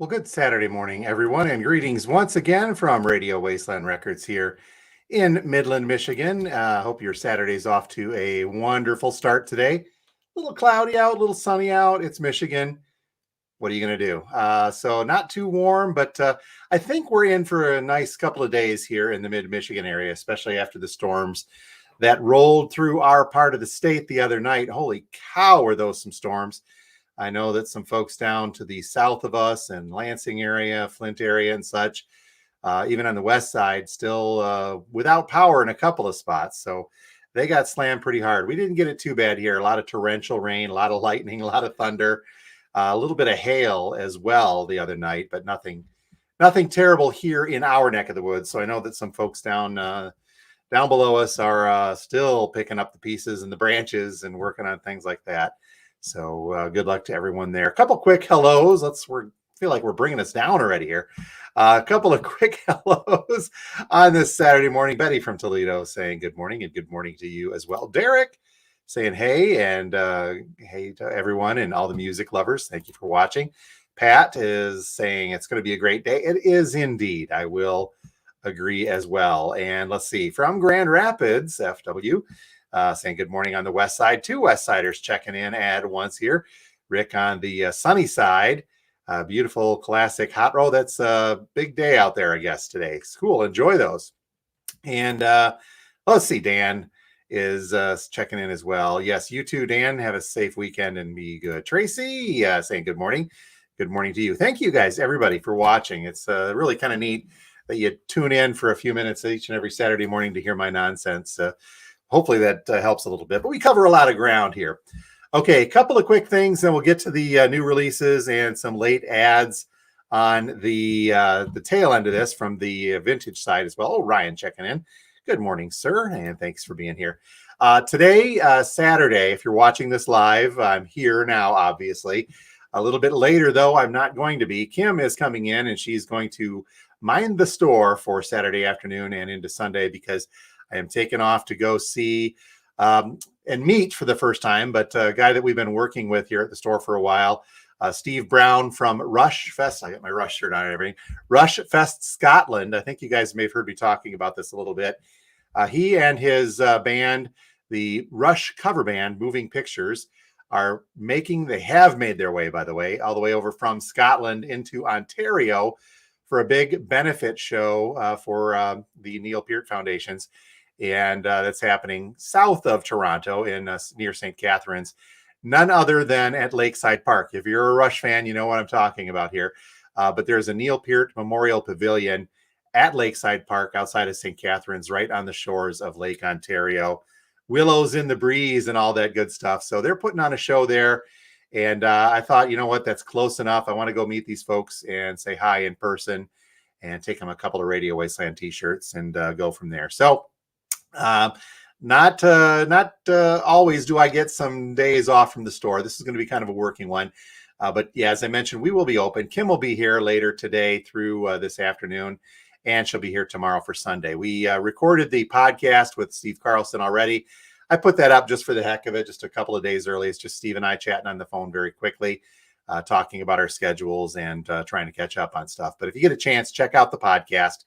Well, good Saturday morning, everyone, and greetings once again from Radio Wasteland Records here in Midland, Michigan. Hope your Saturday's off to a wonderful start today. A little cloudy out, a little sunny out. It's Michigan. What are you going to do? So not too warm, but I think we're in for a nice couple of days here in the mid-Michigan area, especially after the storms that rolled through our part of the state the other night. Holy cow, were those some storms. I know that some folks down to the south of us and Lansing area, Flint area and such, even on the west side, still without power in a couple of spots. So they got slammed pretty hard. We didn't get it too bad here. A lot of torrential rain, a lot of lightning, a lot of thunder, a little bit of hail as well the other night, but nothing terrible here in our neck of the woods. So I know that some folks down below us are still picking up the pieces and the branches and working on things like that. So good luck to everyone there. A couple quick hellos. Feel like we're bringing us down already here. A couple of quick hellos on this Saturday morning. Betty from Toledo saying good morning, and good morning to you as well. Derek saying hey, and hey to everyone and all the music lovers. Thank you for watching. Pat is saying it's going to be a great day. It is indeed. I will agree as well. And let's see, from Grand Rapids, FW, saying good morning on the west side. Two west siders checking in at once here. Rick on the sunny side. Beautiful classic hot row. That's a big day out there, I guess, today. It's cool. Enjoy those. And let's see, Dan is checking in as well. Yes, you too, Dan. Have a safe weekend and be good. Tracy saying good morning. Good morning to you. Thank you guys, everybody, for watching. It's really kind of neat that you tune in for a few minutes each and every Saturday morning to hear my nonsense. Hopefully that helps a little bit, but we cover a lot of ground here. Okay, a couple of quick things, then we'll get to the new releases and some late ads on the tail end of this from the vintage side as well. Oh, Ryan checking in. Good morning, sir, and thanks for being here. Today, Saturday, if you're watching this live, I'm here now, obviously. A little bit later, though, I'm not going to be. Kim is coming in, and she's going to mind the store for Saturday afternoon and into Sunday because I am taking off to go see and meet for the first time, but a guy that we've been working with here at the store for a while, Steve Brown from Rush Fest. I got my Rush shirt on and everything. Rush Fest Scotland. I think you guys may have heard me talking about this a little bit. He and his band, the Rush cover band, Moving Pictures, they have made their way, by the way, all the way over from Scotland into Ontario for a big benefit show for the Neil Peart Foundations. And that's happening south of Toronto in near St. Catharines, none other than at Lakeside Park. If you're a Rush fan, you know what I'm talking about here. But there's a Neil Peart Memorial Pavilion at Lakeside Park outside of St. Catharines, right on the shores of Lake Ontario. Willows in the breeze and all that good stuff. So they're putting on a show there. And I thought, you know what, that's close enough. I want to go meet these folks and say hi in person and take them a couple of Radio Wasteland t-shirts and go from there. So not always do I get some days off from the store. This is going to be kind of a working one. But yeah, as I mentioned, we will be open. Kim will be here later today through this afternoon, and she'll be here tomorrow for Sunday. We recorded the podcast with Steve Carlson already. I put that up just for the heck of it, just a couple of days early. It's just Steve and I chatting on the phone very quickly, talking about our schedules and trying to catch up on stuff. But if you get a chance, check out the podcast.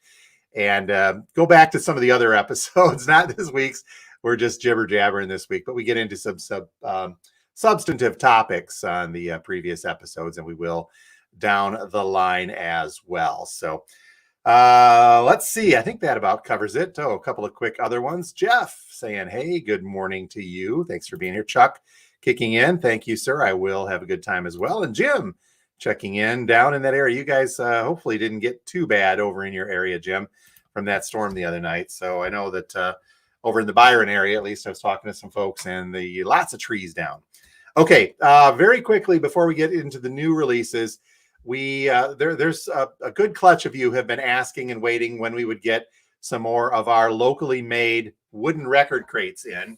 And go back to some of the other episodes, not this week's. We're just jibber jabbering this week, but we get into some substantive topics on the previous episodes, and we will down the line as well. So let's see. I think that about covers it. Oh, a couple of quick other ones. Jeff saying, hey, good morning to you. Thanks for being here. Chuck kicking in. Thank you, sir. I will have a good time as well. And Jim checking in down in that area. You guys hopefully didn't get too bad over in your area, Jim, from that storm the other night. So I know that over in the Byron area, at least I was talking to some folks, and lots of trees down. Okay, very quickly before we get into the new releases, there's a good clutch of you have been asking and waiting when we would get some more of our locally made wooden record crates in.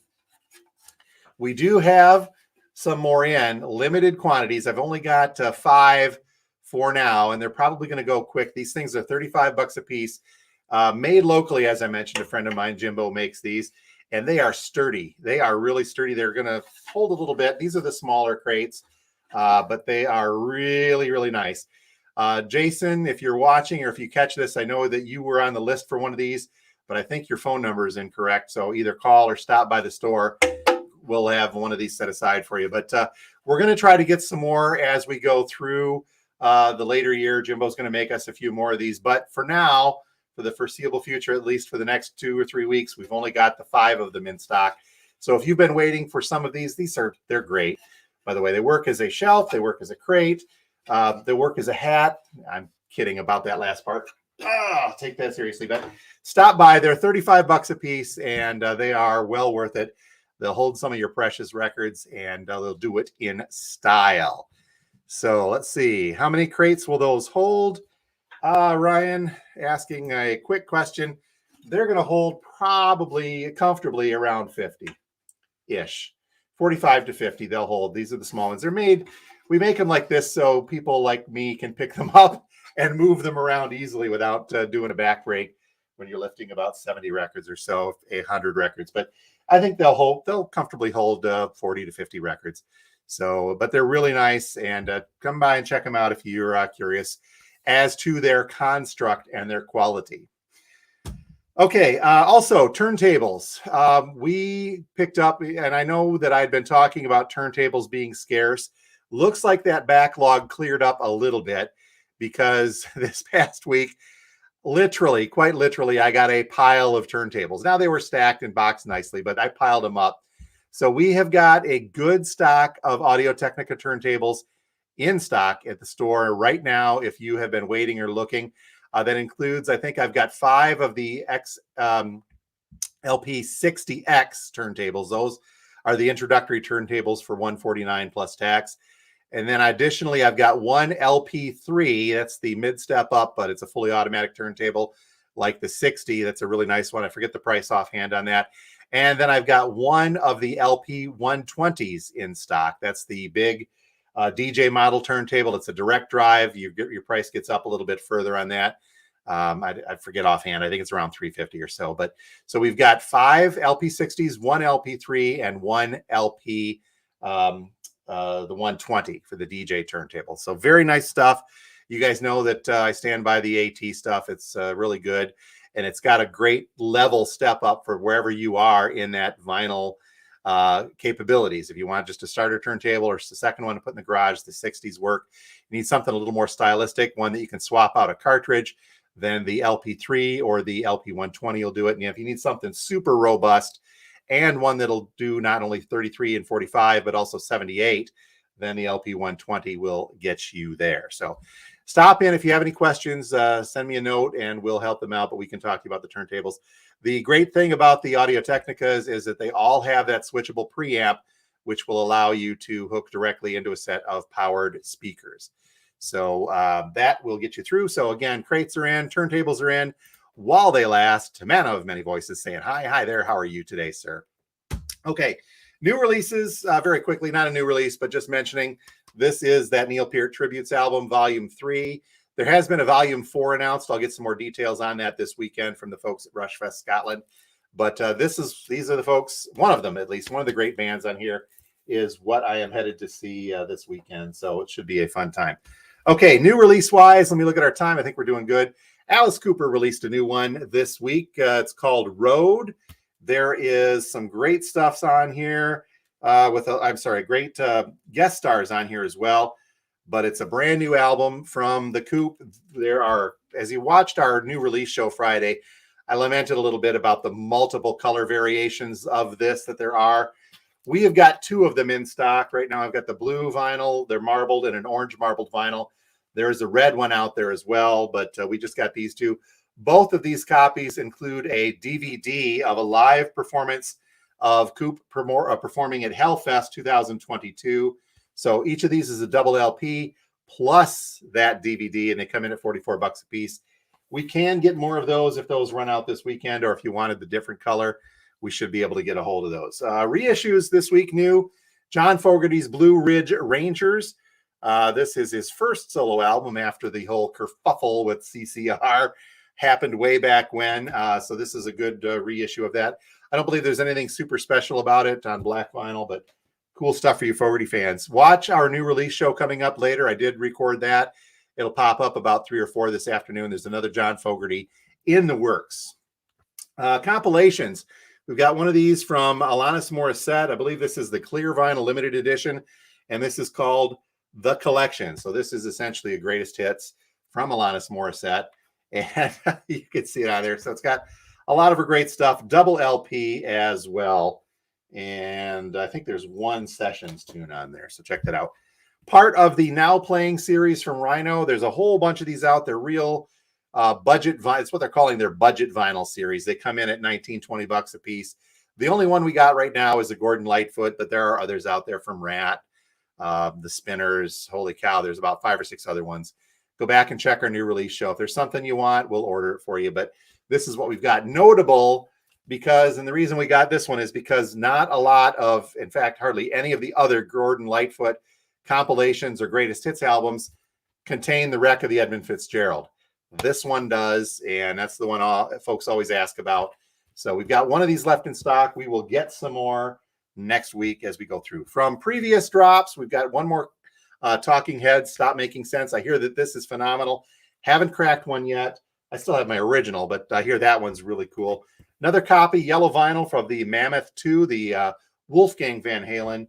We do have some more in limited quantities. I've only got 5 for now, and they're probably going to go quick. These things are $35 a piece, made locally. As I mentioned, a friend of mine, Jimbo, makes these, and they are sturdy. They are really sturdy. They're going to hold a little bit. These are the smaller crates, but they are really, really nice. Jason, if you're watching or if you catch this, I know that you were on the list for one of these, but I think your phone number is incorrect. So either call or stop by the store. We'll have one of these set aside for you. But we're going to try to get some more as we go through the later year. Jimbo's going to make us a few more of these. But for now, for the foreseeable future, at least for the next 2 or 3 weeks, we've only got the 5 of them in stock. So if you've been waiting for some of these they're great. By the way, they work as a shelf. They work as a crate. They work as a hat. I'm kidding about that last part. Take that seriously. But stop by. They're $35 a piece, and they are well worth it. They'll hold some of your precious records, and they'll do it in style. So let's see. How many crates will those hold? Ryan asking a quick question. They're going to hold probably comfortably around 50-ish. 45 to 50 they'll hold. These are the small ones. We make them like this so people like me can pick them up and move them around easily without doing a back break when you're lifting about 70 records or so, 100 records. But I think they'll comfortably hold 40 to 50 records. So, but they're really nice, and come by and check them out if you're curious as to their construct and their quality. Okay, also turntables. We picked up, and I know that I'd been talking about turntables being scarce. Looks like that backlog cleared up a little bit because this past week, quite literally, I got a pile of turntables. Now they were stacked and boxed nicely, but I piled them up. So we have got a good stock of Audio-Technica turntables in stock at the store right now. If you have been waiting or looking, that includes, I think I've got 5 of the LP60X turntables. Those are the introductory turntables for $149 plus tax. And then additionally, I've got 1 LP3. That's the mid step up, but it's a fully automatic turntable like the 60. That's a really nice one. I forget the price offhand on that. And then I've got 1 of the LP120s in stock. That's the big DJ model turntable. It's a direct drive. Your price gets up a little bit further on that. I forget offhand. I think it's around $350 or so. But so we've got 5 LP60s, 1 LP3, and 1 LP the 120 for the DJ turntable. So very nice stuff. You guys know that I stand by the AT stuff. It's really good, and it's got a great level step up for wherever you are in that vinyl capabilities. If you want just a starter turntable or just a second one to put in the garage, the 60s work. You need something a little more stylistic, one that you can swap out a cartridge, then the LP3 or the LP120 will do it. And if you need something super robust and one that'll do not only 33 and 45, but also 78, then the LP120 will get you there. So stop in if you have any questions, send me a note and we'll help them out, but we can talk to you about the turntables. The great thing about the Audio-Technicas is that they all have that switchable preamp, which will allow you to hook directly into a set of powered speakers. So that will get you through. So again, crates are in, turntables are in while they last. Man of many voices saying, hi there. How are you today, sir? Okay. New releases, very quickly, not a new release, but just mentioning, this is that Neil Peart Tributes album, Volume 3. There has been a Volume 4 announced. I'll get some more details on that this weekend from the folks at Rushfest Scotland. But these are the folks, one of them at least, one of the great bands on here is what I am headed to see this weekend. So it should be a fun time. Okay, new release-wise, let me look at our time. I think we're doing good. Alice Cooper released a new one this week. It's called Road. There is some great stuffs on here great guest stars on here as well. But it's a brand new album from the Coop. There are, as you watched our new release show Friday, I lamented a little bit about the multiple color variations of this that there are. We have got 2 of them in stock right now. I've got the blue vinyl, they're marbled, and an orange marbled vinyl. There's a red one out there as well, but we just got these 2. Both of these copies include a DVD of a live performance of Coop performing at Hellfest 2022. So each of these is a double LP plus that DVD, and they come in at $44 a piece. We can get more of those if those run out this weekend, or if you wanted the different color, we should be able to get a hold of those. Reissues this week, new John Fogerty's Blue Ridge Rangers. This is his first solo album after the whole kerfuffle with CCR happened way back when. So this is a good reissue of that. I don't believe there's anything super special about it on black vinyl, but cool stuff for you Fogerty fans. Watch our new release show coming up later. I did record that. It'll pop up about 3 or 4 this afternoon. There's another John Fogerty in the works. Compilations. We've got one of these from Alanis Morissette. I believe this is the clear vinyl limited edition, and this is called The Collection. So this is essentially a greatest hits from Alanis Morissette, and you can see it on there. So it's got a lot of her great stuff, double LP as well. And I think there's one Sessions tune on there. So check that out. Part of the Now Playing series from Rhino. There's a whole bunch of these out. They're real budget vinyl. It's what they're calling their budget vinyl series. They come in at $19-20 a piece. The only one we got right now is a Gordon Lightfoot, but there are others out there from Rat, the Spinners. Holy cow, there's about 5 or 6 other ones. Go back and check our new release show. If there's something you want, we'll order it for you. But this is what we've got. Notable because, and the reason we got this one is because not a lot of, in fact, hardly any of the other Gordon Lightfoot compilations or greatest hits albums contain the wreck of the Edmund Fitzgerald. This one does, and that's the one folks always ask about. So we've got one of these left in stock. We will get some more next week as we go through. From previous drops, we've got one more Talking Heads, Stop Making Sense. I hear that this is phenomenal. Haven't cracked one yet. I still have my original, but I hear that one's really cool. Another copy, yellow vinyl from the Mammoth 2, the Wolfgang Van Halen.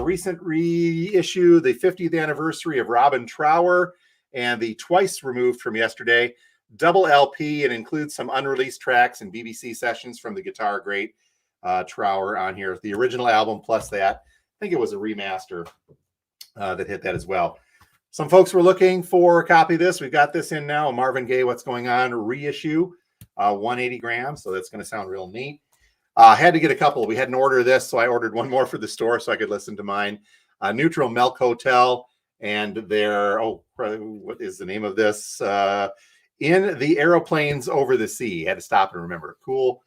Recent reissue, the 50th anniversary of Robin Trower, and the twice removed from yesterday, double LP. It includes some unreleased tracks and BBC sessions from the guitar great Trower on here. The original album plus that. I think it was a remaster that hit that as well. Some folks were looking for a copy of this. We've got this in now, a Marvin Gaye What's Going On reissue, 180 grams. So that's going to sound real neat. Had to get a couple. We had an order of this, so I ordered one more for the store so I could listen to mine. Neutral Milk Hotel and their, what is the name of this? In the Aeroplanes Over the Sea. Had to stop and remember. Cool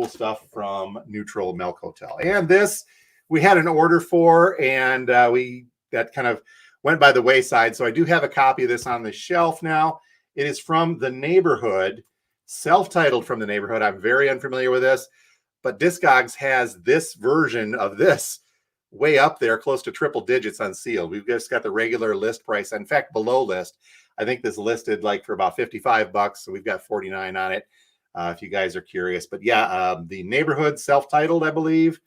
stuff from Neutral Milk Hotel. And this we had an order for, and that kind of went by the wayside. So I do have a copy of this on the shelf now. It is from The Neighborhood, self-titled From the Neighborhood. I'm very unfamiliar with this, but Discogs has this version of this way up there, close to triple digits unsealed. We've just got the regular list price. In fact, below list, I think this listed like for about $55. So we've got 49 on it. If you guys are curious, but yeah, The Neighborhood, self-titled, I believe.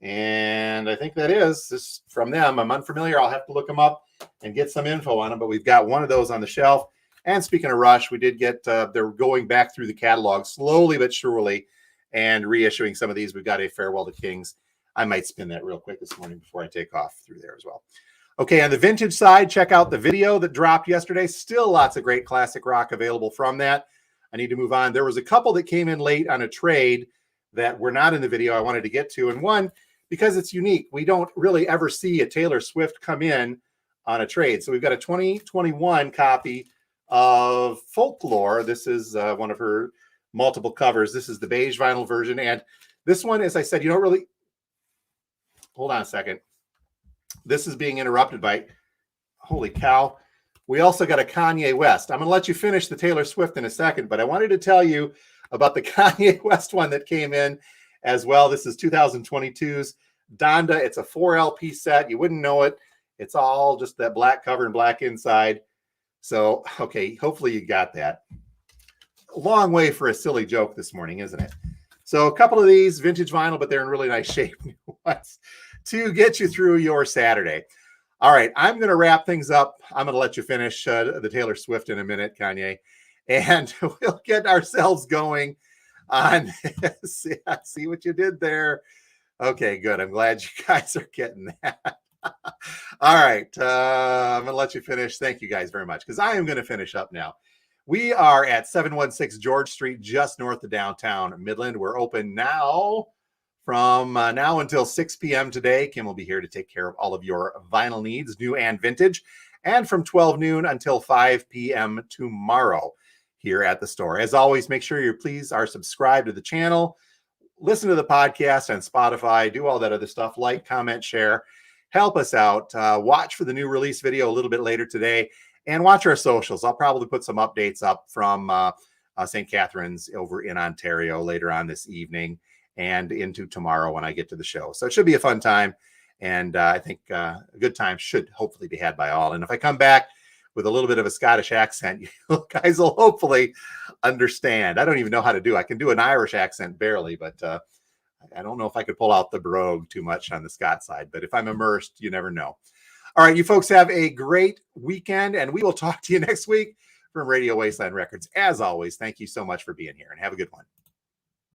And I think that is just from them. I'm unfamiliar. I'll have to look them up and get some info on them, but we've got one of those on the shelf. And speaking of Rush, we did get, they're going back through the catalog slowly but surely and reissuing some of these. We've got a Farewell to Kings. I might spin that real quick this morning before I take off through there as well. Okay, on the vintage side, check out the video that dropped yesterday. Still lots of great classic rock available from that. I need to move on. There was a couple that came in late on a trade that were not in the video I wanted to get to. And one, because it's unique, we don't really ever see a Taylor Swift come in on a trade. So we've got a 2021 copy of Folklore. This is one of her multiple covers. This is the beige vinyl version. And this one, as I said, you don't really... Hold on a second. This is being interrupted by... Holy cow. We also got a Kanye West. I'm going to let you finish the Taylor Swift in a second, but I wanted to tell you about the Kanye West one that came in as well. This is 2022's Donda. It's a 4 LP set. You wouldn't know it. It's all just that black cover and black inside. So, okay, hopefully you got that. A long way for a silly joke this morning, isn't it? So a couple of these vintage vinyl, but they're in really nice shape to get you through your Saturday. All right, I'm going to wrap things up. I'm going to let you finish the Taylor Swift in a minute, Kanye, and we'll get ourselves going on this. Yeah, see what you did there. Okay, good. I'm glad you guys are getting that. All right, I'm going to let you finish. Thank you guys very much, because I am going to finish up now. We are at 716 George Street, just north of downtown Midland. We're open now from now until 6 p.m. today. Kim will be here to take care of all of your vinyl needs, new and vintage, and from 12 noon until 5 p.m. tomorrow here at the store. As always, make sure you please are subscribed to the channel, listen to the podcast on Spotify, do all that other stuff, like, comment, share, help us out. Watch for the new release video a little bit later today, and watch our socials. I'll probably put some updates up from St. Catharines over in Ontario later on this evening and into tomorrow when I get to the show. So it should be a fun time. And I think a good time should hopefully be had by all. And if I come back with a little bit of a Scottish accent, you guys will hopefully understand. I don't even know how to do. I can do an Irish accent barely, but I don't know if I could pull out the brogue too much on the Scott side. But if I'm immersed, you never know. All right, you folks have a great weekend, and we will talk to you next week from Radio Wasteland Records. As always, thank you so much for being here, and have a good one.